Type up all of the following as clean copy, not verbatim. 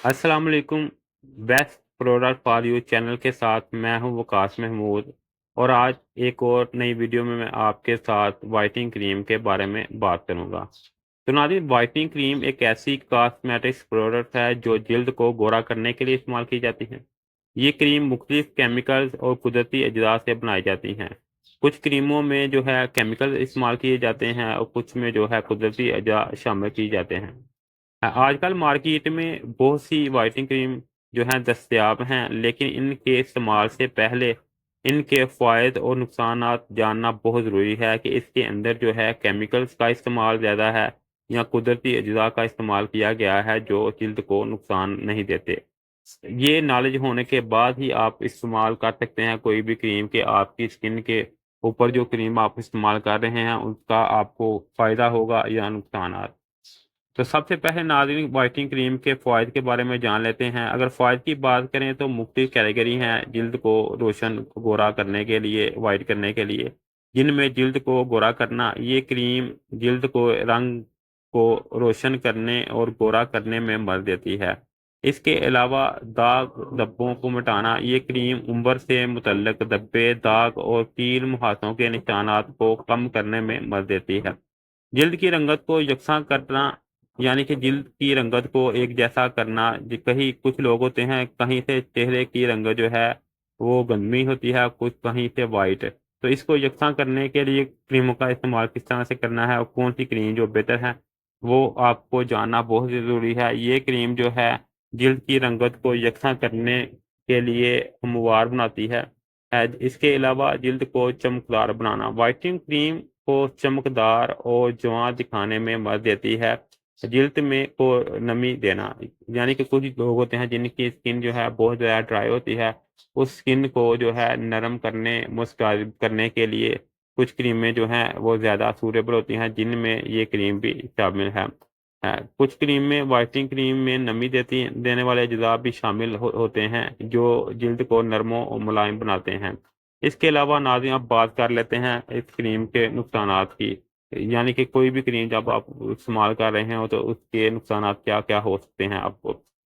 अस्सलाम वालेकुम। Best product for you channel के साथ मैं हूं वकास महमूद। और आज एक और नई वीडियो में मैं आपके साथ वाइटनिंग क्रीम के बारे में बात करूंगा। तो नाज़रीन, वाइटनिंग क्रीम एक ऐसी कॉस्मेटिक्स प्रोडक्ट है जो जल्द को गोरा करने के लिए इस्तेमाल की जाती है। ये क्रीम मुख्तलिफ केमिकल्स और कुदरती अजजा से बनाई जाती हैं। कुछ क्रीमों में जो है केमिकल इस्तेमाल किए जाते हैं और कुछ में जो है कुदरती अजजा शामिल किए जाते हैं। आजकल मार्केट में बहुत सी व्हाइटनिंग क्रीम जो हैं दस्तयाब हैं, लेकिन इनके इस्तेमाल से पहले इनके फ़ायदे और नुकसानात जानना बहुत ज़रूरी है कि इसके अंदर जो है केमिकल्स का इस्तेमाल ज़्यादा है या कुदरती अज्जा का इस्तेमाल किया गया है जो जल्द को नुकसान नहीं देते। ये नॉलेज होने के बाद ही आप इस्तेमाल कर सकते हैं कोई भी क्रीम के आपकी स्किन के ऊपर जो क्रीम आप इस्तेमाल कर रहे हैं उसका आपको फ़ायदा होगा या नुकसानात। तो सबसे पहले नाज़रीन व्हाइटनिंग क्रीम के फ़वाइद के बारे में जान लेते हैं। अगर फ़वाइद की बात करें तो मुख्तलिफ कैटेगरी हैं जल्द को रोशन गोरा करने के लिए, वाइट करने के लिए। जिनमें जल्द को गोरा करना, ये क्रीम जल्द को रंग को रोशन करने और गोरा करने में मदद देती है। इसके अलावा दाग धब्बों को मिटाना, ये क्रीम उम्र से मुतल्लिक धब्बे, दाग और कील मुहासों के निशानात को कम करने में मदद देती है। जल्द की रंगत को यकसा करना, यानी कि जल्द की रंगत को एक जैसा करना। कहीं कुछ लोग होते हैं, कहीं से चेहरे की रंगत जो है वो गंदमी होती है, कुछ कहीं से वाइट। तो इसको यकसा करने के लिए क्रीमों का इस्तेमाल किस तरह से करना है और कौन सी क्रीम जो बेहतर है वो आपको जानना बहुत ज़रूरी है। ये क्रीम जो है जल्द की रंगत को यकसा करने के लिए हमवार बनाती है। इसके अलावा जल्द को चमकदार बनाना, वाइटनिंग क्रीम को चमकदार और जवां दिखाने में मदद देती है। जिल्द में को नमी देना, यानी कि कुछ लोग होते हैं जिनकी स्किन जो है बहुत ज़्यादा ड्राई होती है, उस स्किन को जो है नरम करने, मुस्कुरा करने के लिए कुछ क्रीमें जो हैं वो ज़्यादा सूटेबल होती हैं, जिनमें ये क्रीम भी शामिल है। कुछ क्रीम में व्हाइटनिंग क्रीम में नमी देने वाले अज्जा भी शामिल होते हैं जो जिल्द को नरम और मुलायम बनाते हैं। इसके अलावा नाज़रीन अब बात कर लेते हैं इस क्रीम के नुकसानात की। यानी कि कोई भी क्रीम जब आप इस्तेमाल कर रहे हो तो उसके नुकसानात क्या-क्या हो सकते हैं आपको।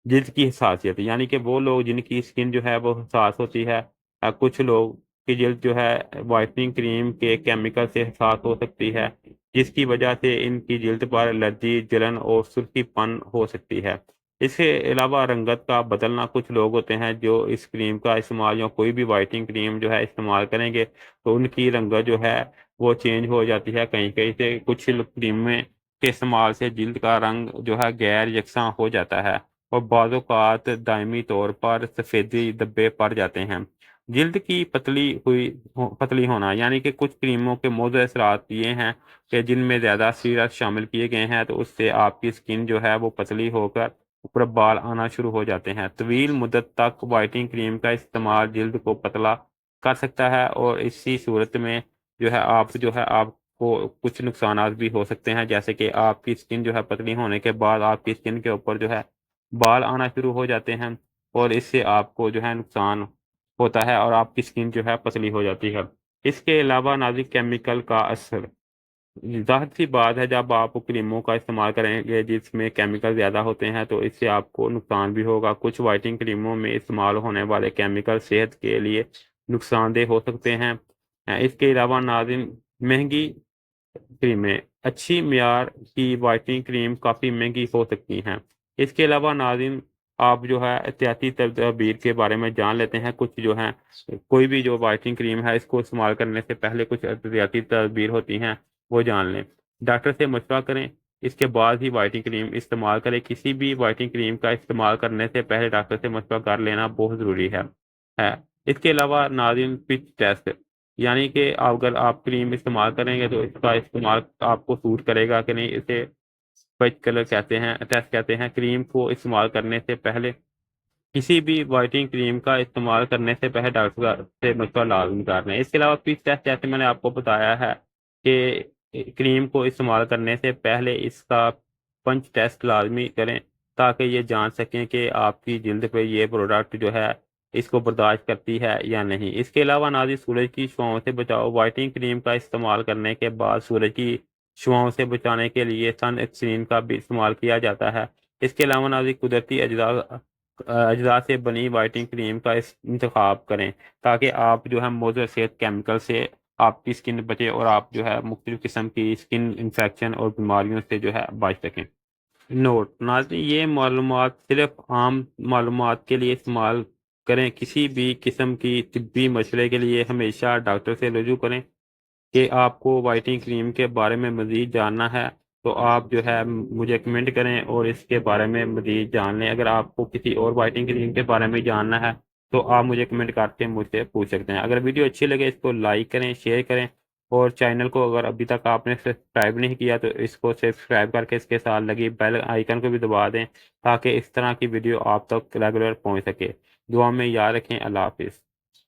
जिल्द की हसासियत, यानी कि वो लोग जिनकी स्किन जो है वो हसास होती है। कुछ लोग की जिल्द जो है व्हाइटनिंग क्रीम के केमिकल से हसास हो सकती है, जिसकी वजह से इनकी जिल्द पर एलर्जी, जलन और सुर्खीपन हो सकती है। इसके अलावा रंगत का बदलना, कुछ लोग होते हैं जो इस क्रीम का इस्तेमाल या कोई भी व्हाइटनिंग क्रीम जो है इस्तेमाल करेंगे तो उनकी रंगत जो है वो चेंज हो जाती है कहीं-कहीं से। कुछ क्रीमें के इस्तेमाल से जिल्द का रंग जो है गैर यकसा हो जाता है और बाज़ औक़ात दायमी तौर पर सफ़ेदी धब्बे पड़ जाते हैं। जिल्द की पतली होना, यानी कि कुछ क्रीमों के मुज़र असरात ये हैं कि जिनमें ज़्यादा सीरप शामिल किए गए हैं तो उससे आपकी स्किन जो है वो पतली होकर ऊपर बाल आना शुरू हो जाते हैं। तवील मुद्दत तक व्हाइटनिंग क्रीम का इस्तेमाल जिल्द को पतला कर सकता है और इसी सूरत में जो है आपको कुछ नुकसानात भी हो सकते हैं, जैसे कि आपकी स्किन जो है पतली होने के बाद आपकी स्किन के ऊपर जो है बाल आना शुरू हो जाते हैं और इससे आपको जो है नुकसान होता है और आपकी स्किन जो है पतली हो जाती है। इसके अलावा नाज़िक केमिकल का असर, ज़ाहिर-सी बात है जब आप क्रीमों का इस्तेमाल करेंगे जिसमें केमिकल ज़्यादा होते हैं तो इससे आपको नुकसान भी होगा। कुछ व्हाइटनिंग क्रीमों में इस्तेमाल होने वाले केमिकल सेहत के लिए नुकसानदेह हो सकते हैं। इसके अलावा नाज़रीन, महँगी क्रीमें, अच्छी मियार की व्हाइटनिंग क्रीम काफ़ी महँगी हो सकती हैं। इसके अलावा नाज़रीन, आप जो है एहतियाती तदबीर के बारे में जान लेते हैं। कुछ जो हैं, कोई भी जो व्हाइटनिंग क्रीम है इसको इस्तेमाल करने से पहले कुछ एहतियाती तदबीर होती हैं, वो जान लें। डॉक्टर से मशवरा करें, इसके बाद ही व्हाइटनिंग क्रीम इस्तेमाल करें। किसी भी व्हाइटनिंग क्रीम का इस्तेमाल करने से पहले डॉक्टर से मशवरा कर लेना बहुत ज़रूरी है। इसके अलावा नाज़रीन, फिट टेस्ट, यानी कि अगर आप क्रीम इस्तेमाल करेंगे तो इसका इस्तेमाल आपको सूट करेगा कि नहीं, इसे पिच कलर कहते हैं, टेस्ट कहते हैं। क्रीम को इस्तेमाल करने से पहले, किसी भी व्हाइटनिंग क्रीम का इस्तेमाल करने से पहले डॉक्टर से मशवरा लाज़मी करना है। इसके अलावा पिच टेस्ट, जैसे मैंने आपको बताया है कि क्रीम को इस्तेमाल करने से पहले इसका पंच टेस्ट लाज़मी करें ताकि ये जान सकें कि आपकी जिल्द पे ये प्रोडक्ट जो है इसको बर्दाश्त करती है या नहीं। इसके अलावा नाज़रीन, सूरज की छुआओं से बचाओ, व्हाइटनिंग क्रीम का इस्तेमाल करने के बाद सूरज की छुआओं से बचाने के लिए सन स्क्रीन का भी इस्तेमाल किया जाता है। اس کے علاوہ ناظرین قدرتی اجزاء سے بنی وائٹنگ کریم کا انتخاب کریں تاکہ آپ جو ہے مضر صحت کیمیکل سے آپ کی اسکن بچے اور آپ جو ہے مختلف قسم کی اسکن انفیکشن اور بیماریوں سے جو ہے بچ سکیں۔ نوٹ: ناظرین یہ معلومات صرف عام معلومات کے لیے استعمال کریں، کسی بھی قسم کی طبی مشورے کے لیے ہمیشہ ڈاکٹر سے رجوع کریں۔ کہ آپ کو وائٹنگ کریم کے بارے میں مزید جاننا ہے تو آپ جو ہے مجھے کمنٹ کریں اور اس کے بارے میں مزید جان لیں۔ اگر آپ کو کسی اور وائٹنگ کریم کے بارے میں جاننا ہے تو آپ مجھے کمنٹ کر کے مجھ سے پوچھ سکتے ہیں۔ اگر ویڈیو اچھی لگے اس کو لائک کریں، شیئر کریں اور چینل کو اگر ابھی تک آپ نے سبسکرائب نہیں کیا تو اس کو سبسکرائب کر کے اس کے ساتھ لگی بیل آئیکن کو بھی دبا دیں تاکہ اس طرح کی ویڈیو آپ تک ریگولر پہنچ سکے۔ دعا میں یاد رکھیں۔ اللہ حافظ۔